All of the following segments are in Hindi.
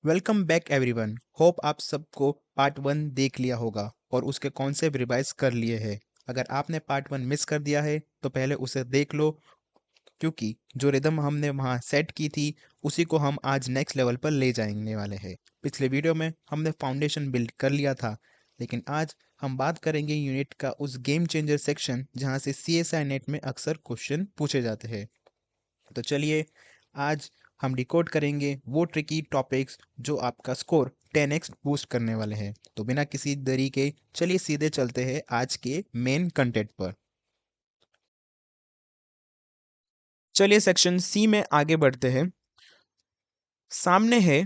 Welcome back everyone. होप आप सबको पार्ट वन देख लिया होगा और उसके कॉन्सेप्ट रिवाइज कर लिए हैं। अगर आपने पार्ट वन मिस कर दिया है तो पहले उसे देख लो, क्योंकि जो रिदम हमने वहाँ सेट की थी उसी को हम आज नेक्स्ट लेवल पर ले जाने वाले हैं। पिछले वीडियो में हमने फाउंडेशन बिल्ड कर लिया था, लेकिन आज हम बात करेंगे यूनिट का उस गेम चेंजर सेक्शन जहाँ से CSI नेट में अक्सर क्वेश्चन पूछे जाते हैं। तो चलिए, आज हम डिकोड करेंगे वो ट्रिकी टॉपिक्स जो आपका स्कोर 10x बूस्ट करने वाले हैं। तो बिना किसी देरी के चलिए सीधे चलते हैं आज के मेन कंटेंट पर। चलिए सेक्शन सी में आगे बढ़ते हैं। सामने है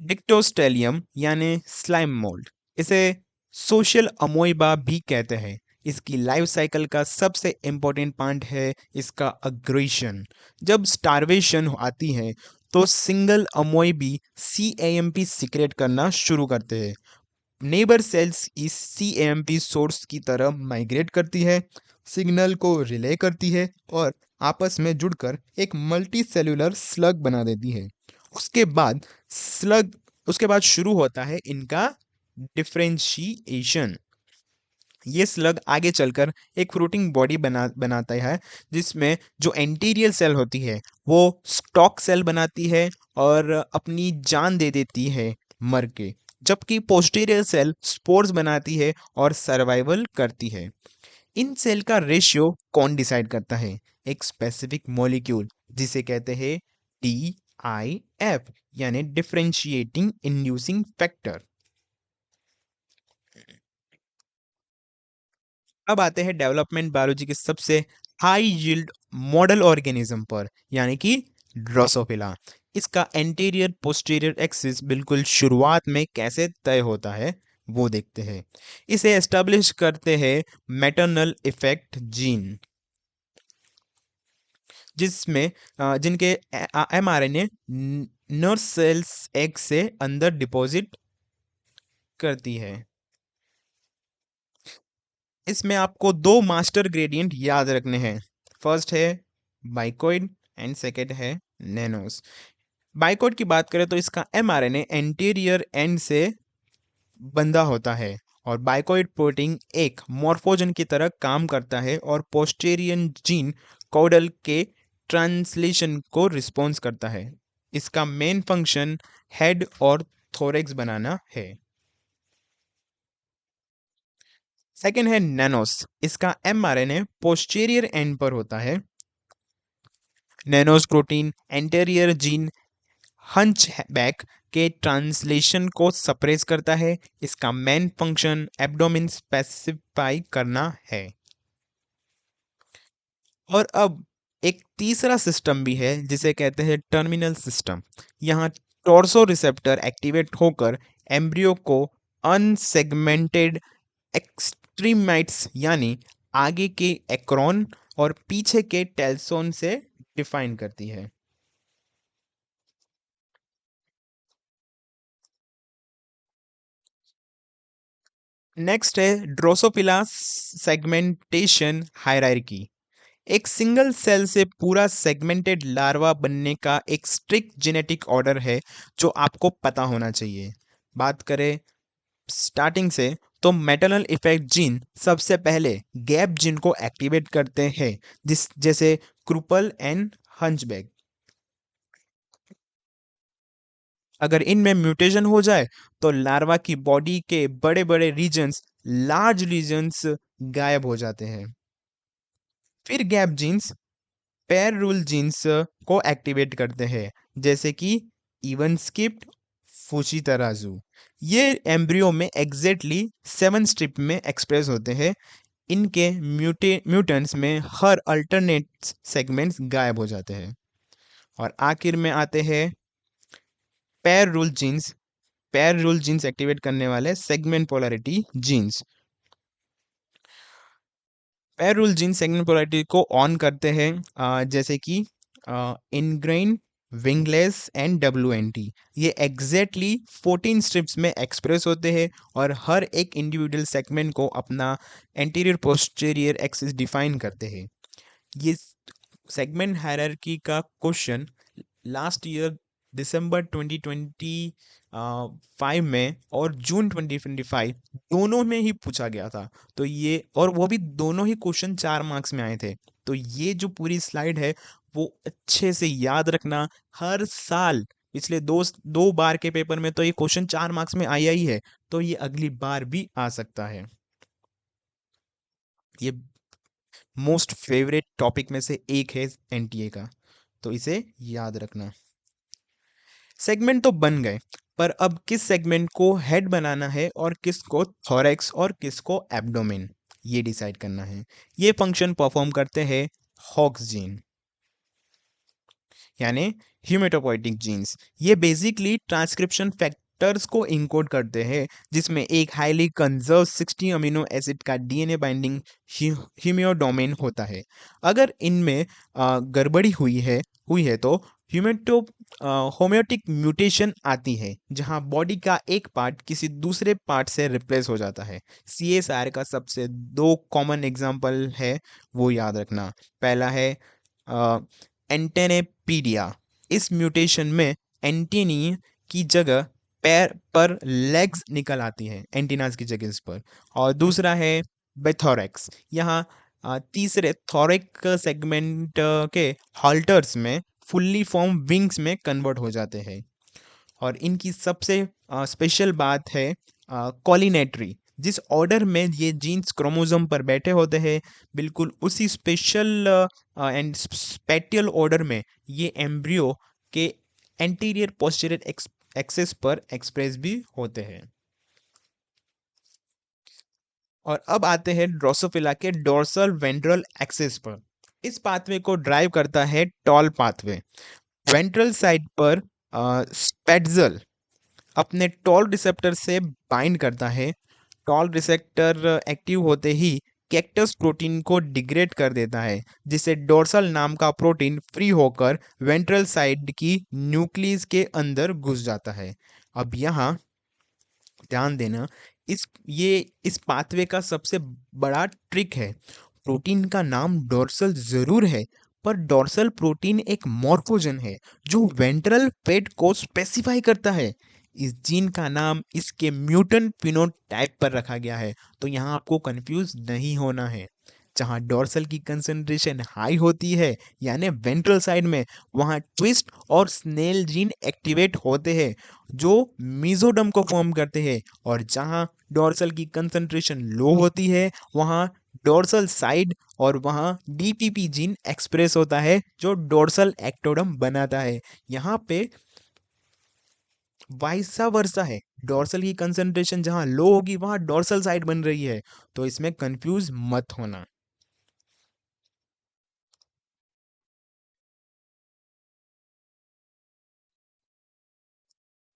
डिक्टोस्टेलियम यानी स्लाइम मोल्ड। इसे सोशल अमोइबा भी कहते हैं। इसकी लाइफ साइकिल का सबसे इम्पोर्टेंट पार्ट है इसका अग्रेशन। जब स्टारवेशन आती है तो सिंगल अमोइबी CAMP सीक्रेट करना शुरू करते हैं। नेबर सेल्स इस CAMP सोर्स की तरफ माइग्रेट करती है, सिग्नल को रिले करती है और आपस में जुड़कर एक मल्टी सेल्यूलर स्लग बना देती है। उसके बाद स्लग उसके बाद शुरू होता है इनका डिफरेंशिएशन। ये स्लग आगे चलकर एक फ्रूटिंग बॉडी बनाता है, जिसमें जो एंटीरियर सेल होती है वो स्टॉक सेल बनाती है और अपनी जान दे देती है मर के, जबकि पोस्टीरियर सेल स्पोर्स बनाती है और सर्वाइवल करती है। इन सेल का रेशियो कौन डिसाइड करता है? एक स्पेसिफिक मॉलिक्यूल जिसे कहते हैं DIF यानी डिफरेंशिएटिंग इंड्यूसिंग फैक्टर। अब आते हैं डेवलपमेंट बायोलॉजी के सबसे हाई यील्ड मॉडल ऑर्गेनिज्म पर, यानी कि ड्रोसोफिला। इसका एंटीरियर पोस्टीरियर एक्सिस बिल्कुल शुरुआत में कैसे तय होता है वो देखते हैं। इसे एस्टेब्लिश करते हैं मैटरनल इफेक्ट जीन, जिसमें जिनके mRNA नर्व सेल्स एग से अंदर डिपॉजिट करती है। इसमें आपको दो मास्टर ग्रेडियंट याद रखने हैं। फर्स्ट है बाइकॉइड एंड सेकेंड है नैनोस। बाइकॉइड की बात करें तो इसका mRNA एंटीरियर एंड से बंधा होता है और बाइकॉइड प्रोटीन एक मॉर्फोजन की तरह काम करता है और पोस्टेरियन जीन कोडल के ट्रांसलेशन को रिस्पॉन्स करता है। इसका मेन फंक्शन हेड और थोरेक्स बनाना है। सेकेंड है नैनोस। इसका mRNA पोस्टीरियर एंड पर होता है। नैनोस प्रोटीन एंटीरियर जीन हंचबैक के ट्रांसलेशन को सप्रेस करता है। इसका मेन फंक्शन एब्डोमेन स्पेसिफाई करना है। और अब एक तीसरा सिस्टम भी है जिसे कहते हैं टर्मिनल सिस्टम। यहाँ टॉर्सो रिसेप्टर एक्टिवेट होकर एम्ब्रियो को अनसेगमेंटेड एक्सट्रीमाइट्स यानी आगे के एक्रोन और पीछे के टेल्सोन से डिफाइन करती है। नेक्स्ट है ड्रोसोफिला सेगमेंटेशन हायरार्की। एक सिंगल सेल से पूरा सेगमेंटेड लार्वा बनने का एक स्ट्रिक्ट जेनेटिक ऑर्डर है जो आपको पता होना चाहिए। बात करें स्टार्टिंग से तो मैटरनल इफेक्ट जीन सबसे पहले गैप जीन को एक्टिवेट करते हैं, जिस जैसे क्रूपल एंड हंचबैक। अगर इनमें म्यूटेशन हो जाए तो लार्वा की बॉडी के बड़े बड़े रीजन्स, लार्ज रीजन्स गायब हो जाते हैं। फिर gap jeans pair rule jeans को एक्टिवेट करते हैं, जैसे कि इवन स्किप्ड फूची तराजू। ये एम्ब्रियो में एग्जैक्टली 7 स्ट्रिप में एक्सप्रेस होते हैं। इनके म्यूटेंट्स में हर अल्टरनेट सेगमेंट्स गायब हो जाते हैं। और आखिर में आते हैं pair rule genes. Pair rule genes activate करने वाले segment polarity genes. Pair rule gene segment polarity को ऑन करते हैं, जैसे कि इनग्रेन, विंगलेस एंड WNT। ये एग्जैक्टली 14 स्ट्रिप्स में एक्सप्रेस होते हैं और हर एक इंडिविजुअल सेगमेंट को अपना एंटीरियर पोस्टीरियर एक्सिस डिफाइन करते हैं। ये सेगमेंट हायरार्की का क्वेश्चन लास्ट ईयर दिसंबर 2025 में और जून 2025 दोनों में ही पूछा गया था। तो ये, और वो भी दोनों ही क्वेश्चन 4 मार्क्स में आए थे। तो ये जो पूरी स्लाइड है वो अच्छे से याद रखना। हर साल पिछले दो बार के पेपर में तो ये क्वेश्चन 4 मार्क्स में आया ही है, तो ये अगली बार भी आ सकता है। ये मोस्ट फेवरेट टॉपिक में से एक है एनटीए का, तो इसे याद रखना। सेगमेंट तो बन गए, पर अब किस सेगमेंट को हेड बनाना है और किसको थोरैक्स और किसको एब्डोमेन, ये डिसाइड करना है। ये फंक्शन परफॉर्म करते हैं हॉक्स जीन, यानी हीमेटोपोइटिक जीन्स। ये बेसिकली ट्रांसक्रिप्शन फैक्टर्स को इनकोड करते हैं, जिसमें एक हाईली कंजर्व 60 अमीनो एसिड का डीएनए बाइंडिंग हीमियोडोमेन होता है। अगर इनमें गड़बड़ी हुई है तो ह्यूमेटो होम्योटिक म्यूटेशन आती है, जहां बॉडी का एक पार्ट किसी दूसरे पार्ट से रिप्लेस हो जाता है। सीएसआर का सबसे दो कॉमन एग्जांपल है, वो याद रखना। पहला है एंटेनेपीडिया। इस म्यूटेशन में एंटीनी की जगह पैर पर लेग्स निकल आती है, एंटीनास की जगह इस पर। और दूसरा है बेथोरेक्स। यहाँ तीसरे थोरिक सेगमेंट के हॉल्टर्स में फुल्ली फॉर्म विंग्स में कन्वर्ट हो जाते हैं। और इनकी सबसे स्पेशल बात है कॉलिनेटरी। जिस ऑर्डर में ये जीन्स क्रोमोसोम पर बैठे होते हैं, बिल्कुल उसी स्पेशल एंड स्पेटियल ऑर्डर में ये एम्ब्रियो के एंटीरियर पोस्टीरियर एक्सेस पर एक्सप्रेस भी होते हैं। और अब आते हैं ड्रोसोफिला के डोर्सल वेंट्रल एक्सेस पर। इस पाथवे को ड्राइव करता है टॉल पाथवे। वेंट्रल साइड पर स्पेट्जल अपने टॉल रिसेप्टर से बाइंड करता है। टॉल रिसेप्टर एक्टिव होते ही कैक्टस प्रोटीन को डिग्रेड कर देता है, जिससे डोर्सल नाम का प्रोटीन फ्री होकर वेंट्रल साइड की न्यूक्लियस के अंदर घुस जाता है। अब यहाँ ध्यान देना, इस पाथवे का सबसे बड़ा ट्रिक है। प्रोटीन का नाम डोर्सल जरूर है, पर डोर्सल प्रोटीन एक मॉर्फोजन है जो वेंट्रल फेट को स्पेसिफाई करता है। इस जीन का नाम इसके म्यूटेंट फिनोटाइप पर रखा गया है, तो यहाँ आपको कंफ्यूज नहीं होना है। जहाँ डोर्सल की कंसंट्रेशन हाई होती है, यानी वेंट्रल साइड में, वहाँ ट्विस्ट और स्नेल जीन एक्टिवेट होते हैं जो मीजोडम को फॉर्म करते हैं। और जहाँ डोर्सल की कंसंट्रेशन लो होती है, वहाँ डोर्सल साइड और वहाँ डीपीपी जीन एक्सप्रेस होता है जो डोर्सल एक्टोडम बनाता है। यहाँ पे वाइसा वर्सा है, डोर्सल की कंसंट्रेशन जहाँ लो होगी वहाँ डोर्सल साइड बन रही है, तो इसमें कंफ्यूज मत होना।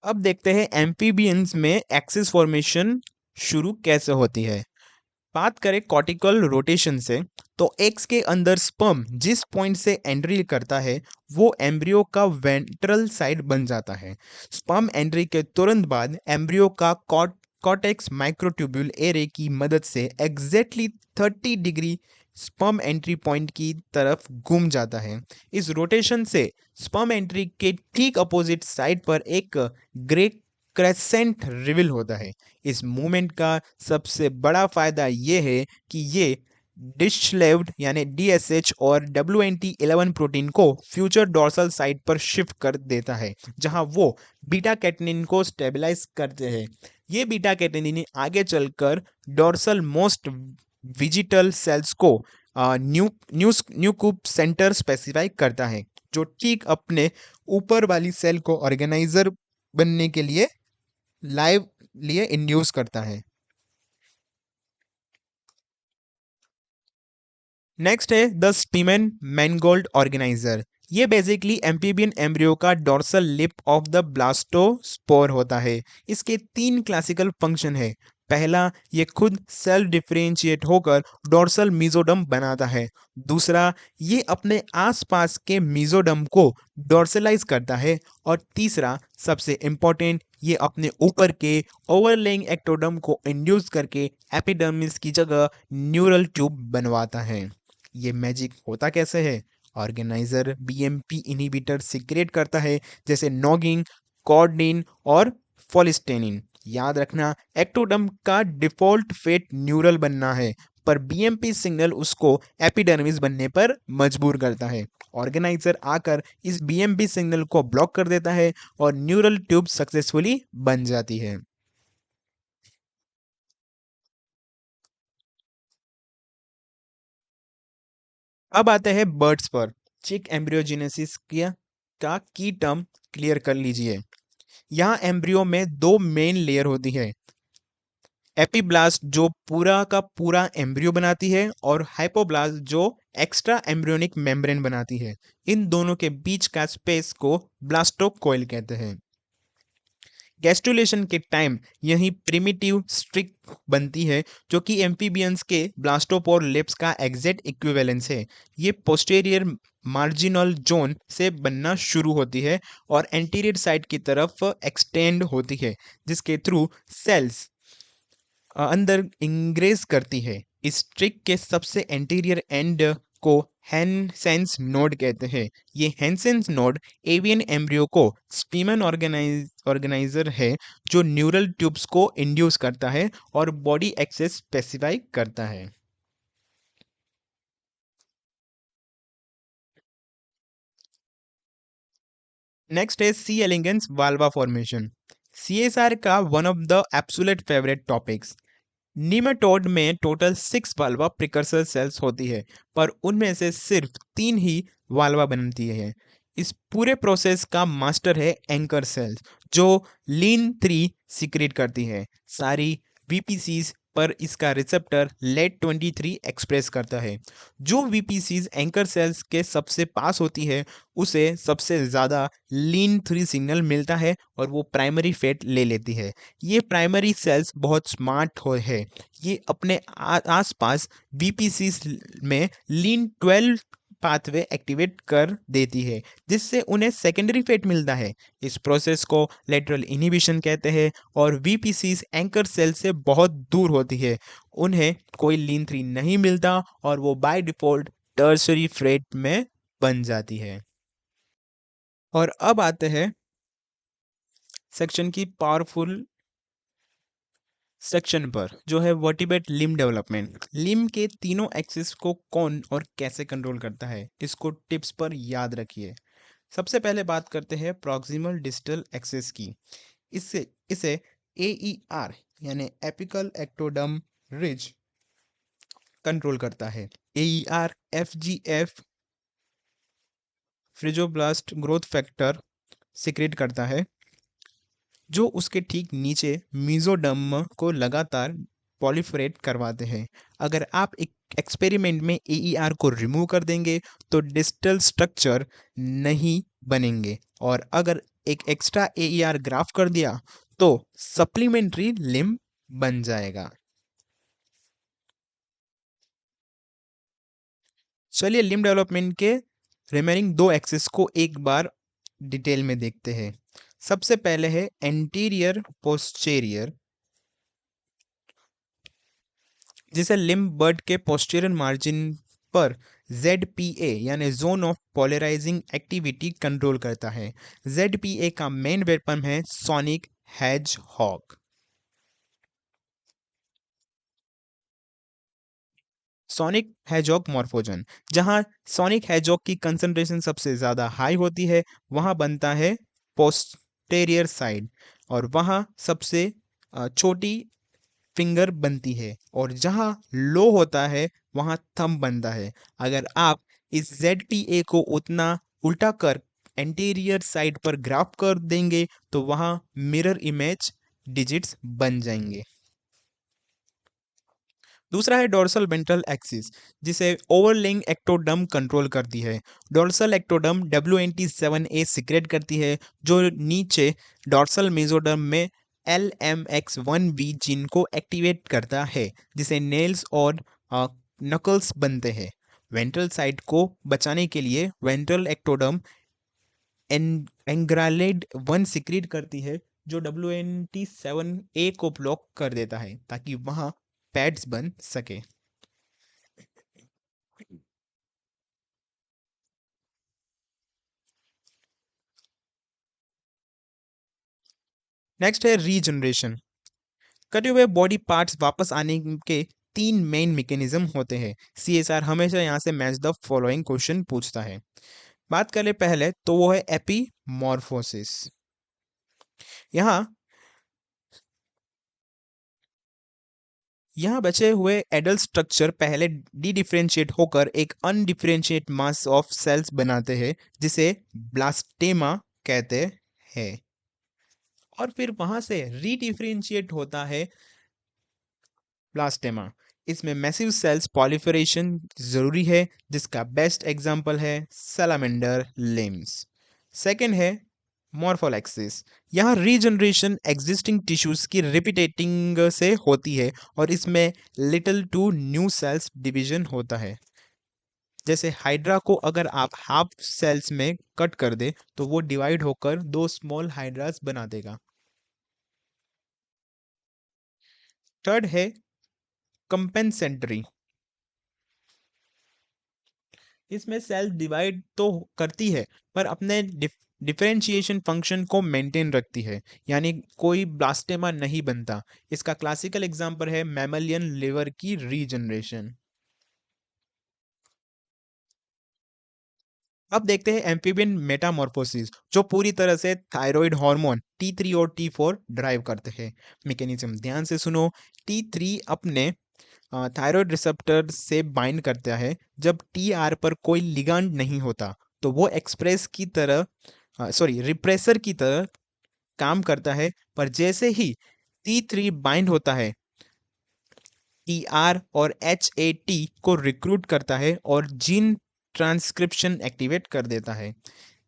अब देखते हैं एम्फीबियंस में एक्सिस फॉर्मेशन शुरू कैसे होती है। बात करें कॉर्टिकल रोटेशन से, तो एक्स के अंदर स्पर्म जिस पॉइंट से एंट्री करता है वो एम्ब्रियो का वेंट्रल साइड बन जाता है। स्पर्म एंट्री के तुरंत बाद एम्ब्रियो का कॉर्टेक्स माइक्रोट्यूब्यूल एरे की मदद से exactly 30 degree sperm entry point की तरफ घूम जाता है। इस रोटेशन से स्पर्म एंट्री के ठीक अपोजिट साइड पर एक ग्रे क्रेसेंट रिवील होता है। इस मूवमेंट का सबसे बड़ा फायदा ये है कि ये डिशलेव्ड यानी डीएसएच और WNT11 प्रोटीन को फ्यूचर डोर्सल साइड पर शिफ्ट कर देता है, जहां वो बीटा कैटनिन को स्टेबलाइज करते हैं। ये बीटा कैटनिन आगे चलकर डोर्सल मोस्ट विजिटल सेल्स को न्यूक्लियस सेंटर स्पेसिफाई करता है, जो ठीक अपने ऊपर वाली सेल को ऑर्गेनाइजर बनने के लिए लाइव लिए इंड्यूस करता है। नेक्स्ट है द स्टीमेन मैनगोल्ड ऑर्गेनाइजर। ये बेसिकली एम्फीबियन एम्ब्रियो का डोर्सल लिप ऑफ द ब्लास्टोस्पोर होता है। इसके 3 क्लासिकल फंक्शन है। पहला, ये खुद सेल्फ डिफरेंशिएट होकर डोर्सल मीजोडम बनाता है। दूसरा, ये अपने आसपास के मीजोडम को डोर्सलाइज करता है। और तीसरा, सबसे इंपॉर्टेंट, ये अपने ऊपर के ओवरलेइंग एक्टोडम को इंड्यूस करके एपिडर्मिस की जगह न्यूरल ट्यूब बनवाता है। ये मैजिक होता कैसे है, ऑर्गेनाइजर बीएमपी इनहिबिटर सीक्रेट करता है, जैसे नॉगिन, कॉर्डिन और फोलिस्टेनिन। याद रखना, एक्टोडर्म का डिफॉल्ट फेट न्यूरल बनना है, पर बीएमपी सिग्नल उसको एपिडर्मिस बनने पर मजबूर करता है। ऑर्गेनाइजर आकर इस बीएमपी सिग्नल को ब्लॉक कर देता है और न्यूरल ट्यूब सक्सेसफुली बन जाती है। अब आते हैं बर्ड्स पर। चिक एम्ब्रियोजेनेसिस का की टर्म क्लियर कर लीजिए। यहाँ एम्ब्रियो में दो मेन लेयर होती है, एपीब्लास्ट जो पूरा का पूरा एम्ब्रियो बनाती है और हाइपोब्लास्ट जो एक्स्ट्रा एम्ब्रियोनिक मेम्ब्रेन बनाती है। इन दोनों के बीच का स्पेस को ब्लास्टोकोइल कहते हैं। गैस्ट्रुलेशन के टाइम यही प्रिमिटिव स्ट्रिक बनती है, जो कि एम्फीबियंस के ब्लास्टोपोर लिप्स का एग्जैक्ट इक्विवेलेंस है। ये पोस्टेरियर मार्जिनल जोन से बनना शुरू होती है और एंटीरियर साइड की तरफ एक्सटेंड होती है, जिसके थ्रू सेल्स अंदर इंग्रेज करती है। इस ट्रिक के सबसे एंटीरियर एंड को हैंसेंस नोड कहते हैं। ये हैंसेंस नोड एवियन एम्ब्रियो को स्पीमन ऑर्गेनाइजर है, जो न्यूरल ट्यूब्स को इंड्यूस करता है और बॉडी एक्सेस स्पेसिफाई करता है। नेक्स्ट है सी एलिगेंस वाल्वा फॉर्मेशन, सीएसआर का one of the absolute favourite topics. Nematode में टोटल 6 वाल्वा प्रिकर्सर सेल्स होती है, पर उनमें से सिर्फ 3 ही वाल्वा बनती है। इस पूरे प्रोसेस का मास्टर है एंकर सेल्स, जो लीन 3 सीक्रेट करती है। सारी वीपीसीज पर इसका रिसेप्टर लेट 23 एक्सप्रेस करता है। जो वीपीसीज एंकर सेल्स के सबसे पास होती है, उसे सबसे ज़्यादा लीन 3 सिग्नल मिलता है और वो प्राइमरी फेट ले लेती है। ये प्राइमरी सेल्स बहुत स्मार्ट हो है। ये अपने आसपास वीपीसीज में लीन 12 पाथवे एक्टिवेट कर देती है, जिससे उन्हें सेकेंडरी फेट मिलता है। इस प्रोसेस को लेटरल इनहिबिशन कहते हैं और वीपीसीज एंकर सेल से बहुत दूर होती है। उन्हें कोई लीन 3 नहीं मिलता और वो बाय डिफॉल्ट टर्सरी फेट में बन जाती है। और अब आते हैं सेक्शन की पावरफुल सेक्शन पर, जो है वर्टिब्रेट लिम्ब डेवलपमेंट। लिम्ब के तीनों एक्सिस को कौन और कैसे कंट्रोल करता है, इसको टिप्स पर याद रखिए। सबसे पहले बात करते हैं प्रॉक्सिमल डिस्टल एक्सिस की। इससे इसे AER यानी एपिकल एक्टोडर्म रिज कंट्रोल करता है। AER FGF fibroblast growth factor secrete करता है, जो उसके ठीक नीचे मीजोडर्म को लगातार पॉलिफरेट करवाते हैं। अगर आप एक एक्सपेरिमेंट में AER को रिमूव कर देंगे तो डिस्टल स्ट्रक्चर नहीं बनेंगे, और अगर एक एक्स्ट्रा AER ग्राफ कर दिया तो सप्लीमेंट्री लिम्ब बन जाएगा। चलिए लिम्ब डेवलपमेंट के रिमेनिंग 2 एक्सिस को एक बार डिटेल में देखते हैं। सबसे पहले है एंटीरियर पोस्टेरियर, जिसे लिम्ब बर्ड के पोस्टीरियर मार्जिन पर ZPA यानी zone of polarising activity control करता है। ZPA का मेन वेपन है sonic hedgehog. Sonic hedgehog morphogen, जहां सोनिक हेजॉग की कंसंट्रेशन सबसे ज़्यादा हाई होती है, वहां बनता है पोस्टेरियर साइड, और वहां सबसे छोटी फिंगर बनती है, और जहां लो होता है वहां थंब बनता है। अगर आप इस ZPA को उतना उल्टा कर एंटीरियर साइड पर ग्राफ कर देंगे तो वहां मिरर इमेज डिजिट्स बन जाएंगे। दूसरा है डोर्सल वेंट्रल एक्सिस, जिसे ओवरलेइंग एक्टोडर्म कंट्रोल करती है। डोर्सल एक्टोडर्म WNT7A सिक्रेट करती है, जो नीचे डोर्सल मेसोडर्म में LMX1B जीन को एक्टिवेट करता है, जिसे नेल्स और नकल्स बनते हैं। वेंट्रल साइड को बचाने के लिए वेंट्रल एक्टोडर्म एंग्रालेड 1 सिक्रीट करती है, जो WNT7A को ब्लॉक कर देता है ताकि वहां पैड्स बन सके। नेक्स्ट है रीजनरेशन। कटे हुए बॉडी पार्ट्स वापस आने के तीन मेन मैकेनिज्म होते हैं। सीएसआर हमेशा यहाँ से मैच द फॉलोइंग क्वेश्चन पूछता है। बात करें पहले तो वो है एपीमॉर्फोसिस। यहाँ यहाँ बचे हुए एडल्ट स्ट्रक्चर पहले डी डिफरेंशिएट होकर एक अनडिफरेंशिएट मास ऑफ सेल्स बनाते हैं जिसे ब्लास्टेमा कहते हैं, और फिर वहां से रीडिफरेंशिएट होता है ब्लास्टेमा। इसमें मैसिव सेल्स पॉलिफरेशन जरूरी है, जिसका बेस्ट एग्जांपल है सैलामेंडर लिम्स। सेकंड है मॉर्फोलैक्सिस। यहाँ रीजनरेशन एग्जिस्टिंग टिश्यूज की रिपीटेटिंग से होती है और इसमें little to no cells division होता है। जैसे हाइड्रा को अगर आप हाफ सेल्स में कट कर दे तो वो डिवाइड होकर दो स्मॉल हाइड्रास बना देगा। थर्ड है कंपेंसेंट्री। इसमें सेल डिवाइड तो करती है पर अपने डिफरेंशिएशन फंक्शन को मेंटेन रखती है, यानी कोई ब्लास्टेमा नहीं बनता। इसका क्लासिकल एग्जांपल है मैमलियन लिवर की रीजनरेशन। अब देखते हैं एम्फीबियन मेटामॉर्फोसिस, जो पूरी तरह से थायराइड हार्मोन T3 और T4 ड्राइव करते हैं। मैकेनिज्म ध्यान से सुनो। T3 अपने थायराइड रिसेप्टर से बाइंड करता है। जब टीआर पर कोई लिगांड नहीं होता तो वो एक्सप्रेस की तरह सॉरी रिप्रेसर की तरह काम करता है, पर जैसे ही T3 बाइंड होता है, टीआर और HAT को रिक्रूट करता है और जीन ट्रांसक्रिप्शन एक्टिवेट कर देता है।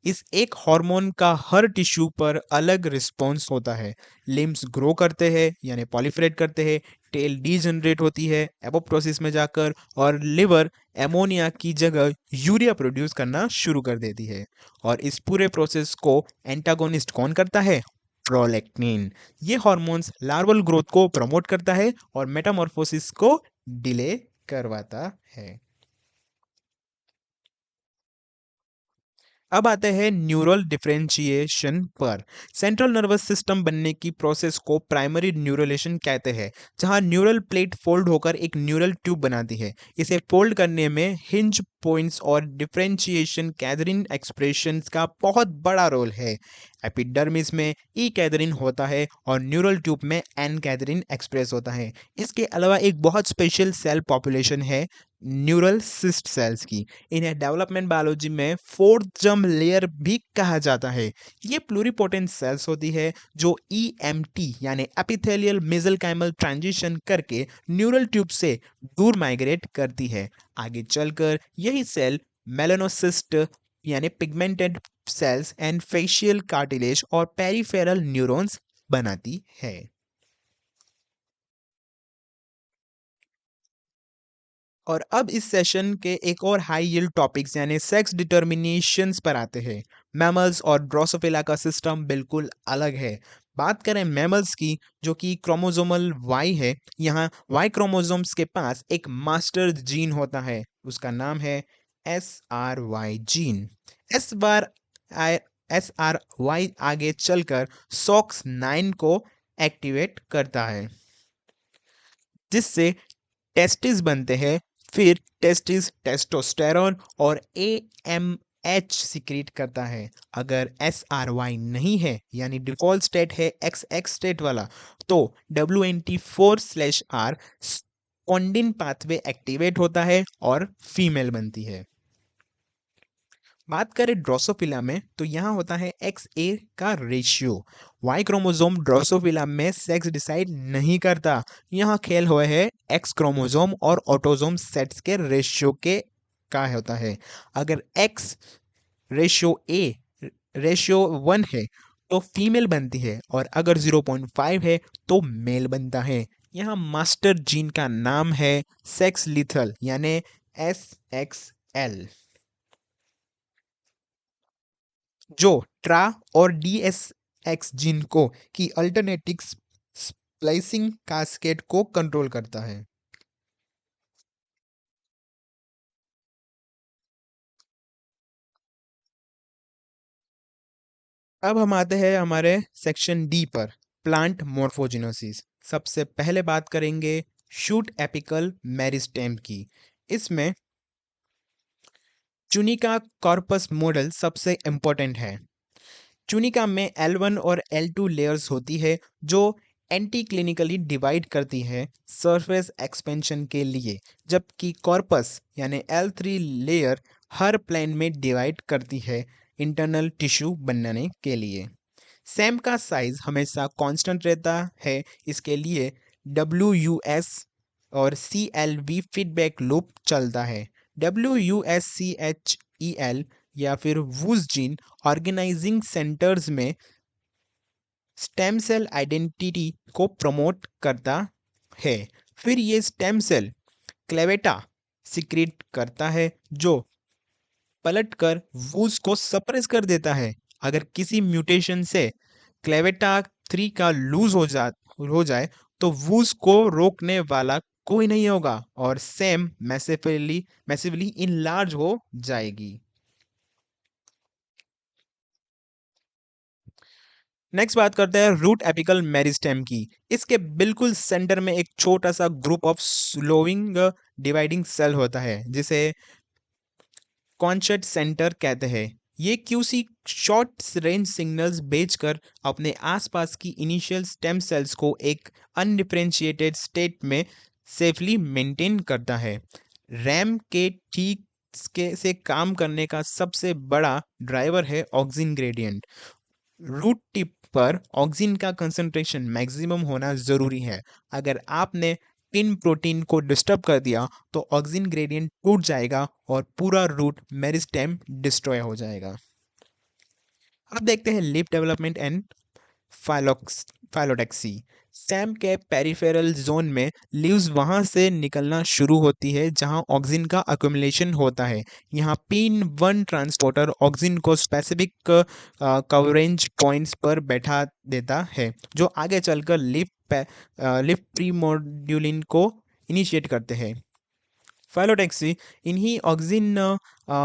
इस एक हार्मोन का हर टिश्यू पर अलग रिस्पॉन्स होता है। लिम्स ग्रो करते हैं यानी पॉलिफरेट करते हैं, टेल डीजनरेट होती है एपोप्टोसिस में जाकर, और लिवर एमोनिया की जगह यूरिया प्रोड्यूस करना शुरू कर देती है। और इस पूरे प्रोसेस को एंटागोनिस्ट कौन करता है? प्रोलैक्टिन। ये हार्मोन्स लार्वल ग्रोथ को प्रमोट करता है और मेटामॉर्फोसिस को डिले करवाता है। अब आते हैं न्यूरल डिफरेंशिएशन पर। सेंट्रल नर्वस सिस्टम बनने की प्रोसेस को प्राइमरी न्यूरलेशन कहते हैं, जहां न्यूरल प्लेट फोल्ड होकर एक न्यूरल ट्यूब बनाती है। इसे फोल्ड करने में हिंज पॉइंट्स और डिफरेंशिएशन कैदरिन एक्सप्रेशंस का बहुत बड़ा रोल है। एपिडर्मिस में ई कैदरिन होता है और न्यूरल ट्यूब में एन कैदरिन एक्सप्रेस होता है। इसके अलावा एक बहुत स्पेशल सेल पॉपुलेशन है न्यूरल सिस्ट सेल्स की। इन्हें डेवलपमेंट बायोलॉजी में फोर्थ जर्म लेयर भी कहा जाता है। ये प्लूरिपोटेंट सेल्स होती है जो EMT यानी एपिथेलियल मेसेंकाइमल ट्रांजिशन करके न्यूरल ट्यूब से दूर माइग्रेट करती है। आगे चलकर यही सेल मेलानोसिस्ट यानी pigmented sales and facial cartilage और पेरिफेरल न्यूरॉन्स बनाती है। और अब इस सेशन के एक और हाई यील्ड टॉपिक्स यानी सेक्स डिटर्मिनेशंस पर आते हैं। मैमल्स और ड्रोसोफिला का सिस्टम बिल्कुल अलग है। बात करें मैमल्स की, जो कि क्रोमोसोमल वाई है, यहाँ वाई क्रोमोसोम्स के पास एक मास्टर जीन होता है, उसका नाम है SRY gene. S bar SRY आगे चलकर SOX9 को एक्टिवेट करता है, जिससे टेस्टिस बनते हैं। फिर टेस्टिस टेस्टोस्टेरोन और AMH सिक्रीट करता है। अगर SRY नहीं है यानी डिफॉल्ट स्टेट है XX स्टेट वाला, तो WNT4/R स्पॉन्डिन पाथवे एक्टिवेट होता है और फीमेल बनती है। बात करें ड्रोसोफिला में तो यहाँ होता है XA का रेशियो। वाई क्रोमोसोम ड्रोसोफिला में सेक्स डिसाइड नहीं करता। यहाँ खेल हुए है एक्स क्रोमोसोम और ऑटोसोम सेट्स के रेशियो के का होता है। अगर X रेशियो 1 है तो फीमेल बनती है, और अगर 0.5 है तो मेल बनता है। यहाँ मास्टर जीन का नाम है सेक्स लिथल यानी SXL, जो ट्रा और DSX जीन को की अल्टरनेटिव स्प्लाइसिंग कास्केड को कंट्रोल करता है। अब हम आते हैं हमारे सेक्शन डी पर। Plant morphogenesis. सबसे पहले बात करेंगे शूट एपिकल मेरिस्टेम की। इसमें चुनिका कॉर्पस मॉडल सबसे इम्पोर्टेंट है। चुनिका में L1 और L2 लेयर्स होती है जो एंटी क्लिनिकली डिवाइड करती है सरफेस एक्सपेंशन के लिए, जबकि कॉर्पस यानी L3 लेयर हर प्लेन में डिवाइड करती है इंटरनल टिश्यू बनाने के लिए। सैम का साइज हमेशा कांस्टेंट रहता है, इसके लिए WUS और CLV फीडबैक लूप चलता है। WUSCHEL या फिर वूज जीन ऑर्गेनाइजिंग सेंटर्स में स्टेम सेल आइडेंटिटी को प्रमोट करता है। फिर ये स्टेम सेल क्लेवेटा सिक्रीट करता है जो पलटकर वूज को सप्रेस कर देता है। अगर किसी म्यूटेशन से क्लेवेटा 3 का लूज हो जाए तो वूज को रोकने वाला कोई नहीं होगा और सेम मैसिवली इनलार्ज हो जाएगी। नेक्स्ट बात करते हैं रूट एपिकल मेरिस्टेम की। इसके बिल्कुल सेंटर में एक छोटा सा group of slowly dividing cell होता है जिसे कॉन्शर्ट सेंटर कहते हैं। ये क्यूसी शॉर्ट रेंज सिग्नल्स भेजकर अपने आसपास की इनिशियल स्टेम सेल्स को एक अनडिफरेंशिएटेड स्टेट में सेफली मेंटेन करता है। रैम के ठीक से काम करने का सबसे बड़ा ड्राइवर है ऑक्सिन ग्रेडियंट। रूट टिप पर ऑक्सिन का कंसंट्रेशन मैक्सिमम होना ज़रूरी है। अगर आपने पिन प्रोटीन को डिस्टर्ब कर दिया तो ऑक्सिन ग्रेडियंट टूट जाएगा और पूरा रूट मेरिस्टेम डिस्ट्रॉय हो जाएगा। अब देखते हैं leaf development and phyllotaxy. Stem के पेरिफेरल जोन में लीव्स वहां से निकलना शुरू होती है जहां ऑक्सिन का अक्यूमुलेशन होता है। यहाँ पिन 1 ट्रांसपोर्टर ऑक्सिन को स्पेसिफिक कवरेज पॉइंट्स पर बैठा देता है जो आगे चलकर लिफ प्रीमोड्यूलिन को इनिशिएट करते हैं। फाइलोटैक्सी इन्हीं ऑक्सिन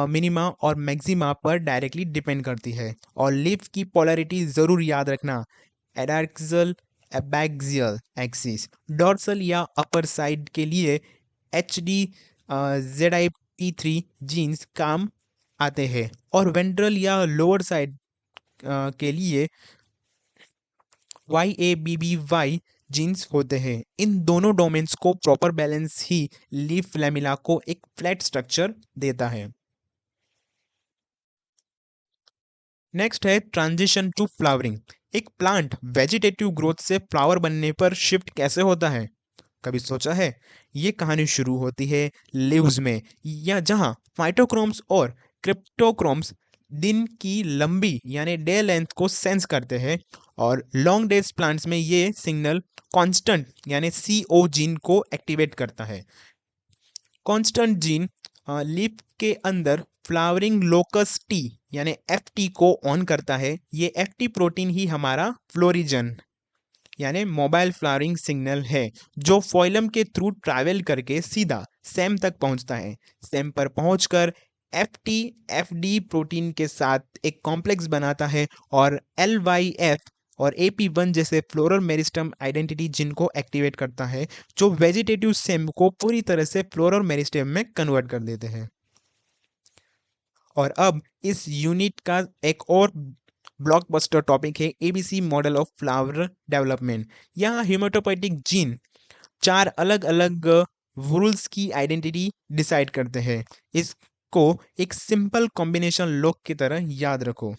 मिनिमा और मैक्सिमा पर डायरेक्टली डिपेंड करती है। और लीफ की पोलैरिटी ज़रूर याद रखना, एडाक्सियल एबैक्सियल एक्सिस। डॉर्सल या अपर साइड के लिए HD ZIP3 जीन्स काम आते हैं और वेंट्रल या लोअर साइड के लिए YABBY जीन्स होते हैं। इन दोनों डोमेन्स को प्रॉपर बैलेंस ही लीफ लैमिला को एक फ्लैट स्ट्रक्चर देता है। नेक्स्ट है ट्रांजिशन टू फ्लावरिंग। एक प्लांट वेजिटेटिव ग्रोथ से फ्लावर बनने पर शिफ्ट कैसे होता है, कभी सोचा है? ये कहानी शुरू होती है लीव्स में, या जहां फाइटोक्रोम्स और क्रिप्टोक्रोम्स दिन की लंबी यानी डे लेंथ को सेंस करते हैं और लॉन्ग डेज प्लांट्स में ये सिग्नल कांस्टेंट यानी CO जीन को एक्टिवेट करता है। कांस्टेंट जीन लीफ के अंदर फ्लावरिंग लोकस टी यानी FT को ऑन करता है। ये FT प्रोटीन ही हमारा फ्लोरिजन यानी मोबाइल फ्लावरिंग सिग्नल है जो फोइलम के थ्रू ट्रैवल करके सीधा सेम तक पहुंचता है। सेम पर पहुंचकर FT FD प्रोटीन के साथ एक कॉम्प्लेक्स बनाता है और LYF और AP1 जैसे फ्लोरल मेरिस्टम आइडेंटिटी जिनको एक्टिवेट करता है जो वेजिटेटिव सेम को पूरी तरह से फ्लोरल मेरिस्टम में कन्वर्ट कर देते हैं। और अब इस यूनिट का एक और ब्लॉकबस्टर टॉपिक है ABC model of flower development. यहाँ हेमेटोपोइटिक जीन 4 अलग अलग रूल्स की आइडेंटिटी डिसाइड करते हैं। इसको एक सिंपल कॉम्बिनेशन लॉक की तरह याद रखो।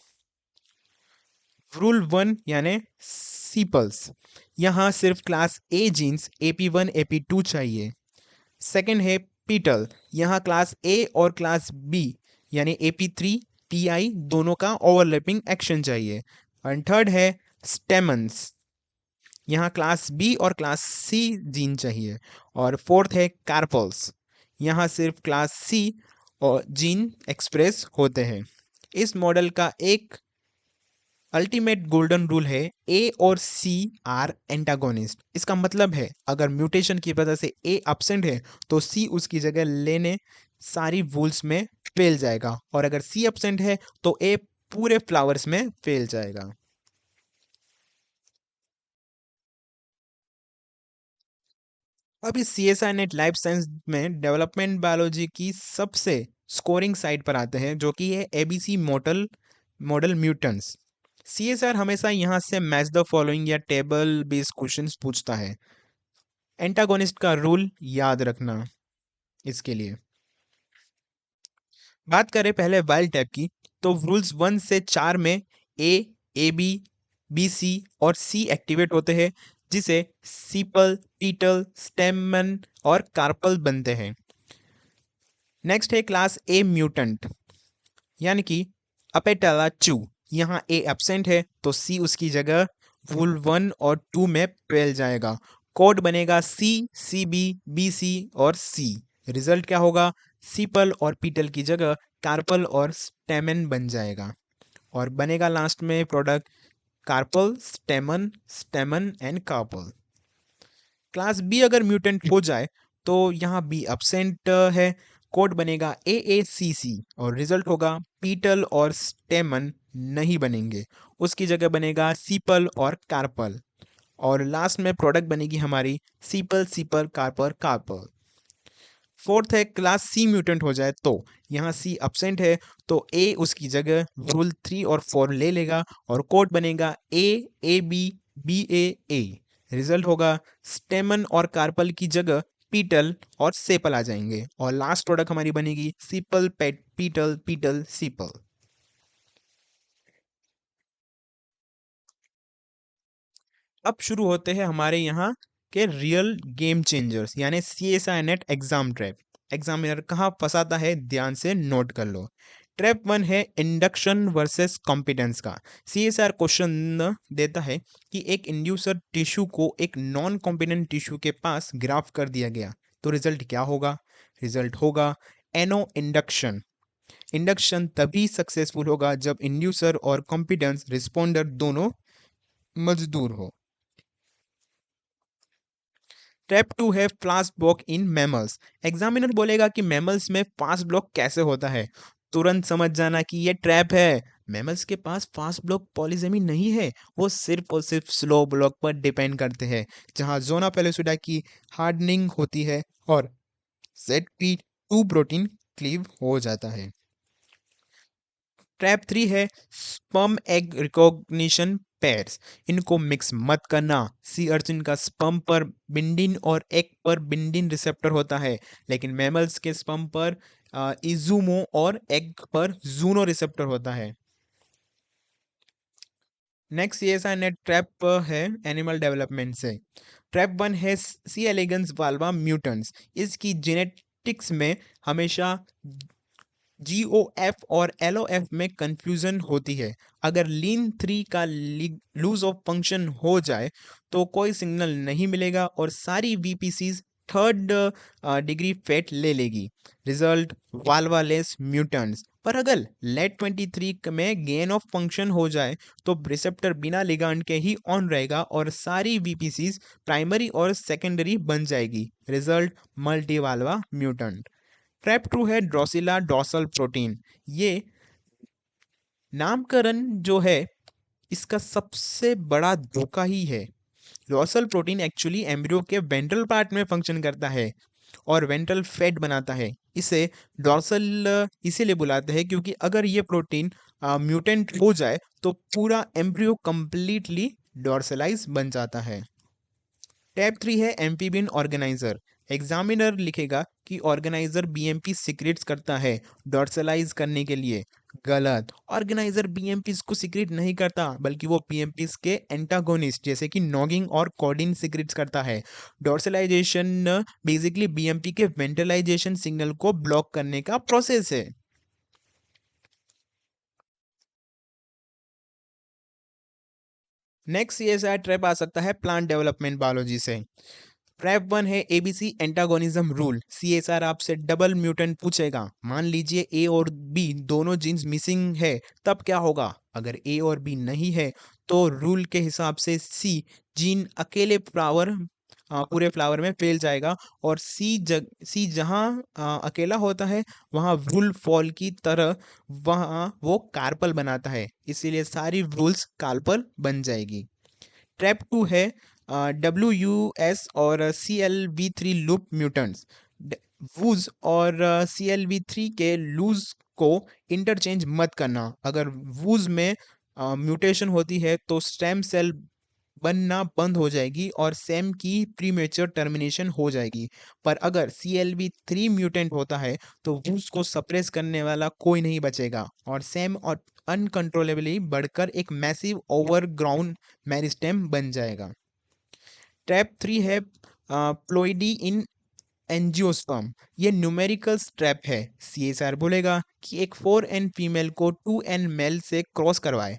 रूल 1 यानी सीपल्स, यहाँ सिर्फ class A jeans AP1 AP2 चाहिए। सेकंड है पीटल, यहाँ क्लास A और क्लास B यानी AP3 TI दोनों का ओवरलैपिंग एक्शन चाहिए। एंड थर्ड है स्टेमन्स, यहाँ क्लास B और क्लास C जीन चाहिए। और फोर्थ है कार्पल्स, यहाँ सिर्फ क्लास C और जीन एक्सप्रेस होते हैं। इस मॉडल का एक अल्टीमेट गोल्डन रूल है A और C आर एंटागोनिस्ट। इसका मतलब है अगर म्यूटेशन की वजह से A एब्सेंट है तो C उसकी जगह लेने सारी वूल्स में फेल जाएगा और अगर C एब्सेंट है तो A पूरे फ्लावर्स में फेल जाएगा। अब इस CSI नेट लाइफ साइंस में डेवलपमेंट बायोलॉजी की सबसे स्कोरिंग साइट पर आते हैं, जो कि है ABC model model mutants. CSR हमेशा यहाँ से मैच द फॉलोइंग या टेबल बेस्ड क्वेश्चंस पूछता है। एंटागोनिस्ट का रूल याद रखना इसके लिए। बात करें पहले वाइल्ड टाइप की, तो रूल्स 1 से 4 में ए बी बी सी और सी एक्टिवेट होते हैं, जिसे सीपल, पीटल, स्टेमन और कार्पल बनते हैं। नेक्स्ट है क्लास ए म्यूटेंट, यानी कि अपेटाला चू। यहाँ ए एब्सेंट है तो सी उसकी जगह रूल 1 और 2 में फैल जाएगा। कोड बनेगा CCB BC और सी। रिजल्ट क्या होगा? सीपल और पीटल की जगह कार्पल और स्टेमन बन जाएगा, और बनेगा लास्ट में product carpel, stamen, stamen and carpel. Class B अगर म्यूटेंट हो जाए तो यहाँ बी absent है, कोड बनेगा AACC और रिजल्ट होगा पीटल और स्टेमन नहीं बनेंगे, उसकी जगह बनेगा सीपल और कार्पल, और लास्ट में प्रोडक्ट बनेगी हमारी सीपल, सीपल, कार्पर, कार्पल। फोर्थ है क्लास सी म्यूटेंट हो जाए तो यहाँ सी absent है तो ए उसकी जगह रूल 3 और 4 ले लेगा, और कोड बनेगा AAB BAA। रिजल्ट होगा स्टेमन और कार्पल की जगह पीटल और सेपल आ जाएंगे, और लास्ट प्रोडक्ट हमारी बनेगी सीपल, पेट, पीटल, पीटल, सीपल। अब शुरू होते हैं हमारे यहाँ के रियल गेम चेंजर्स, यानी CSI net exam trap. Examiner कहाँ फंसाता है, ध्यान से नोट कर लो। ट्रैप 1 है इंडक्शन वर्सेस कॉम्पिटेंस का। CSR क्वेश्चन देता है कि एक इंड्यूसर टिश्यू को एक नॉन कॉम्पिटेंट टिश्यू के पास ग्राफ कर दिया गया, तो रिजल्ट क्या होगा? रिजल्ट होगा एनो इंडक्शन। इंडक्शन तभी सक्सेसफुल होगा जब इंड्यूसर और कॉम्पिटेंस रिस्पोंडर दोनों मजदूर हो। स्टेप 2 है fast block in mammals. Examiner बोलेगा कि मैमल्स में फास्ट ब्लॉक कैसे होता है, तुरंत समझ जाना कि ये ट्रैप है। मैमल्स के पास फास्ट ब्लॉक पॉलीसेमी नहीं है, वो सिर्फ और सिर्फ स्लो ब्लॉक पर डिपेंड करते हैं, जहां जोना पेलोसिडा की हार्डनिंग होती है और ZP2 प्रोटीन क्लीव हो जाता है। ट्रैप 3 है स्पर्म एग रिकॉग्निशन पेयर्स। इनको मिक्स मत करना। सी अर्चिन का स्पर्म पर बिंडिन और एग पर बिंडिन रिसेप्टर होता है, लेकिन मैमल्स के स्पर्म पर इजूमो और एग पर जूनो रिसेप्टर होता है। नेक्स्ट CSI नेट ट्रैप है एनिमल डेवलपमेंट से। ट्रैप 1 है सी एलिगेंस वाल्वा म्यूटेंट्स। इसकी जेनेटिक्स में हमेशा GOF और LOF में कंफ्यूजन होती है। अगर लीन 3 का लूज ऑफ फंक्शन हो जाए तो कोई सिग्नल नहीं मिलेगा और सारी VPCs थर्ड डिग्री फेट ले लेगी। रिजल्ट वाल्वालेस म्यूटेंट्स। पर अगर लेट 23 में गेन ऑफ फंक्शन हो जाए तो रिसेप्टर बिना लिगांड के ही ऑन रहेगा और सारी VPCs प्राइमरी और सेकेंडरी बन जाएगी। Result मल्टीवाल्वा mutant. ट्रैप 2 है ड्रोसिला डॉर्सल प्रोटीन। ये नामकरण जो है इसका सबसे बड़ा धोखा ही है। डॉर्सल प्रोटीन एक्चुअली एम्ब्रियो के वेंट्रल पार्ट में फंक्शन करता है और वेंट्रल फैट बनाता है। इसे डॉर्सल इसीलिए बुलाते हैं क्योंकि अगर ये प्रोटीन म्यूटेंट हो जाए तो पूरा एम्ब्रियो कंप्लीटली डॉर्सलाइज बन जाता है। टैब 3 है एम्फीबियन ऑर्गेनाइजर। एग्जामिनर लिखेगा कि ऑर्गेनाइजर बीएमपी सीक्रेट्स करता है डॉर्सलाइज करने के लिए। गलत। ऑर्गेनाइजर बीएमपीज को सीक्रेट नहीं करता, बल्कि वो बीएमपीज के एंटागोनिस्ट जैसे कि नॉगिंग और कॉर्डिन सीक्रेट्स करता है। डॉर्सलाइजेशन बेसिकली बीएमपी के वेंटलाइजेशन सिग्नल को ब्लॉक करने का प्रोसेस है। नेक्स्ट CSI ट्रैप आ सकता है प्लांट डेवलपमेंट बायोलॉजी से। ट्रैप 1 है ABC एंटागोनिज्म रूल। CSR आपसे डबल म्यूटेंट पूछेगा। मान लीजिए A और B दोनों जीन्स मिसिंग है, तब क्या होगा? अगर A और B नहीं है तो रूल के हिसाब से C जीन अकेले पूरे फ्लावर में फैल जाएगा, और C जहाँ अकेला होता है वहाँ वुल फॉल की तरह वहाँ वो कार्पल बनाता है, इसीलिए सारी रूल्स कार्पल बन जाएगी। ट्रैप 2 है WUS और CLV3 लूप म्यूटेंट्स। वूज और CLV3 के लूज को इंटरचेंज मत करना। अगर वूज में म्यूटेशन होती है तो स्टेम सेल बनना बंद हो जाएगी और सेम की प्रीमेच्योर टर्मिनेशन हो जाएगी। पर अगर CLV3 म्यूटेंट होता है तो वूज को सप्रेस करने वाला कोई नहीं बचेगा और सेम और अनकंट्रोलेबली बढ़कर एक मैसिव ओवरग्राउंड मेरिस्टेम बन जाएगा। ट्रैप 3 है प्लोइडी इन एंजियोस्पर्म। ये न्यूमेरिकल ट्रैप है। CSR बोलेगा कि एक 4N फीमेल को 2N मेल से क्रॉस करवाए।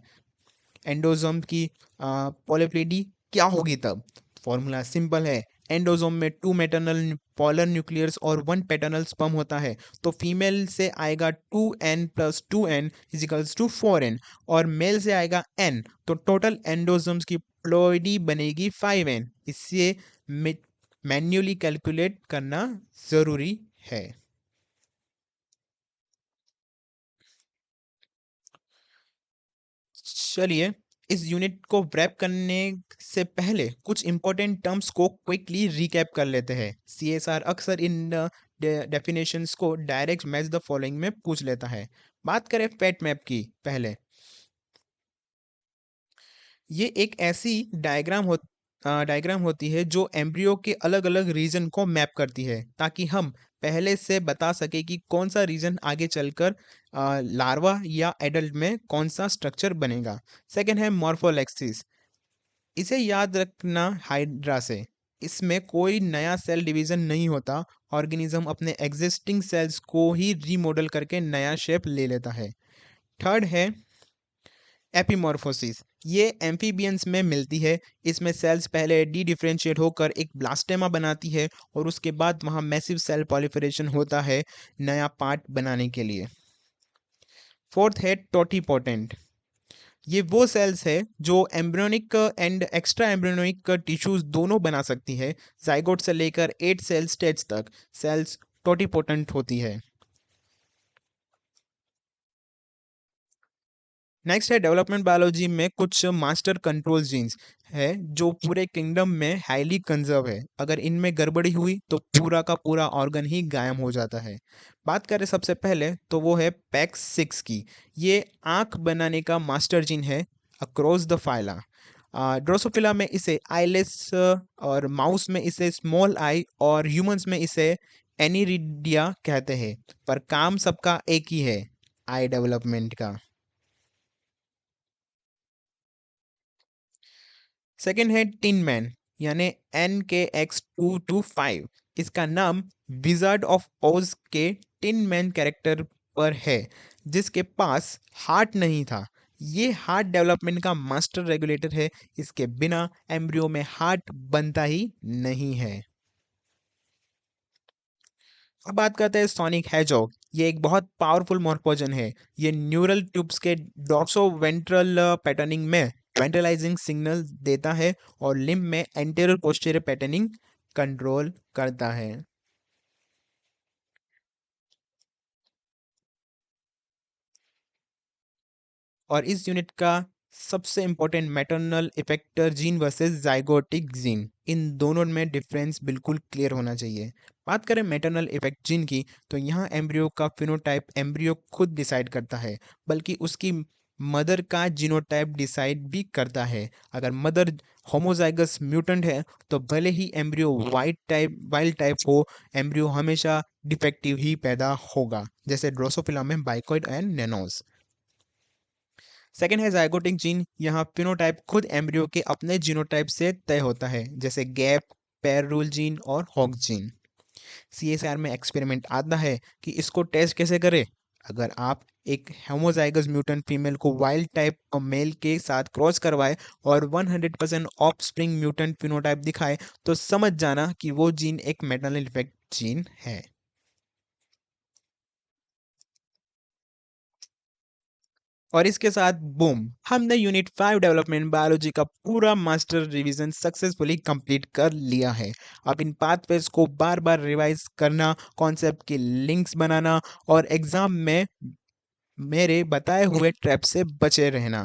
एंडोसोम की पॉलीप्लोइडी क्या होगी तब? फॉर्मूला सिंपल है। एंडोसोम में 2 मैटरनल पोलर न्यूक्लियर्स और 1 पैटर्नल स्पर्म होता है, तो फीमेल से आएगा 2N plus 2N equals to 4N और मेल से आएगा N, तो टोटल एंडोसोम्स की प्लोइडी बनेगी 5N। इससे मैन्युअली कैलकुलेट करना ज़रूरी है। चलिए, इस यूनिट को wrap करने से पहले कुछ इंपॉर्टेंट टर्म्स को क्विकली रिकैप कर लेते हैं। CSR अक्सर इन डेफिनेशंस को डायरेक्ट मैच द फॉलोइंग में पूछ लेता है। बात करें फैट मैप की पहले। ये एक ऐसी डायग्राम होती है जो एम्ब्रियो के अलग अलग रीजन को मैप करती है, ताकि हम पहले से बता सके कि कौन सा रीजन आगे चलकर लार्वा या एडल्ट में कौन सा स्ट्रक्चर बनेगा। सेकेंड है मॉर्फोलेक्सिस। इसे याद रखना हाइड्रा से। इसमें कोई नया सेल डिवीजन नहीं होता, ऑर्गेनिज्म अपने एग्जिस्टिंग सेल्स को ही रीमॉडल करके नया शेप ले लेता है। थर्ड है एपिमॉर्फोसिस। ये एम्फीबियंस में मिलती है। इसमें सेल्स पहले डी डिफरेंशिएट होकर एक ब्लास्टेमा बनाती है और उसके बाद वहाँ मैसिव सेल पॉलिफरेशन होता है नया पार्ट बनाने के लिए। फोर्थ है टोटीपोटेंट। ये वो सेल्स है जो embryonic and extra embryonic tissues दोनों बना सकती है। जाइगोट से लेकर 8 सेल स्टेज तक सेल्स टोटीपोटेंट होती है। नेक्स्ट है डेवलपमेंट बायोलॉजी में कुछ मास्टर कंट्रोल जीन्स है जो पूरे किंगडम में हाईली कंजर्व है। अगर इनमें गड़बड़ी हुई तो पूरा का पूरा ऑर्गन ही गायब हो जाता है। बात करें सबसे पहले तो वो है PAX6 की। ये आंख बनाने का मास्टर जीन है अक्रॉस द फाइला। ड्रोसोफिला में इसे आईलेस और माउस में इसे स्मॉल आई और ह्यूमंस में इसे एनिरिडिया कहते हैं। पर काम सबका एक ही है, आई डेवलपमेंट का। सेकेंड है टिन मैन, यानी NKX225। इसका नाम विजार्ड ऑफ ओज के टिन मैन कैरेक्टर पर है, जिसके पास हार्ट नहीं था। ये हार्ट डेवलपमेंट का मास्टर रेगुलेटर है। इसके बिना एम्ब्रियो में हार्ट बनता ही नहीं है। अब बात करते हैं सोनिक हेजॉग। ये एक बहुत पावरफुल मॉर्फोजन है। ये न्यूरल ट्यूब्स के डॉर्सो वेंट्रल पैटर्निंग में वेंट्रलाइजिंग सिग्नल देता है और लिम्ब में एंटेरियर पोस्टीरियर पैटर्निंग कंट्रोल करता है। और इस यूनिट का सबसे important maternal effector gene versus zygotic gene, इन दोनों में डिफरेंस बिल्कुल क्लियर होना चाहिए। बात करें मैटरनल इफेक्ट जीन की, तो यहाँ एम्ब्रियो का फिनोटाइप एम्ब्रियो खुद डिसाइड करता है, बल्कि उसकी मदर का जीनोटाइप डिसाइड भी करता है। अगर मदर होमोजाइगस म्यूटेंट है तो भले ही एम्ब्रियो वाइल्ड टाइप हो, एम्ब्रियो हमेशा डिफेक्टिव ही पैदा होगा, जैसे ड्रोसोफिला में बाइकॉइड एंड नेनोस। सेकेंड है जाइगोटिक जीन। यहाँ फिनोटाइप खुद एम्ब्रियो के अपने जीनोटाइप से तय होता है, जैसे गैप, पैर रूल जीन और हॉक जीन। CSR में एक्सपेरिमेंट आता है कि इसको टेस्ट कैसे करें। अगर आप एक होमोजाइगस म्यूटेंट फीमेल को वाइल्ड टाइप मेल के साथ क्रॉस करवाए और 100% ऑफस्प्रिंग म्यूटेंट फिनोटाइप दिखाए, तो समझ जाना कि वो जीन एक मैटरनल इफेक्ट जीन है। और इसके साथ बूम, हमने यूनिट 5 डेवलपमेंट बायोलॉजी का पूरा मास्टर रिवीजन सक्सेसफुली कंप्लीट कर लिया है। अब इन पाथवेज को बार बार रिवाइज करना, कॉन्सेप्ट के लिंक्स बनाना और एग्जाम में मेरे बताए हुए ट्रैप से बचे रहना।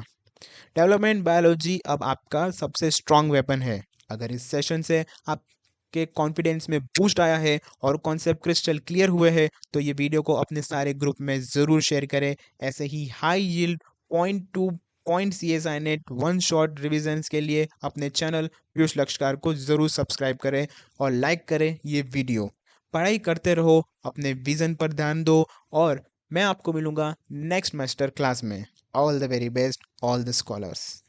डेवलपमेंट बायोलॉजी अब आपका सबसे स्ट्रांग वेपन है। अगर इस सेशन से आपके कॉन्फिडेंस में बूस्ट आया है और कॉन्सेप्ट क्रिस्टल क्लियर हुए हैं, तो ये वीडियो को अपने सारे ग्रुप में ज़रूर शेयर करें। ऐसे ही high yield point to point CSI net one shot revisions के लिए अपने चैनल पीयूष लक्षकार को ज़रूर सब्सक्राइब करें और लाइक करें ये वीडियो। पढ़ाई करते रहो, अपने विज़न पर ध्यान दो, और मैं आपको मिलूंगा नेक्स्ट मास्टर क्लास में। All the very best, all the scholars.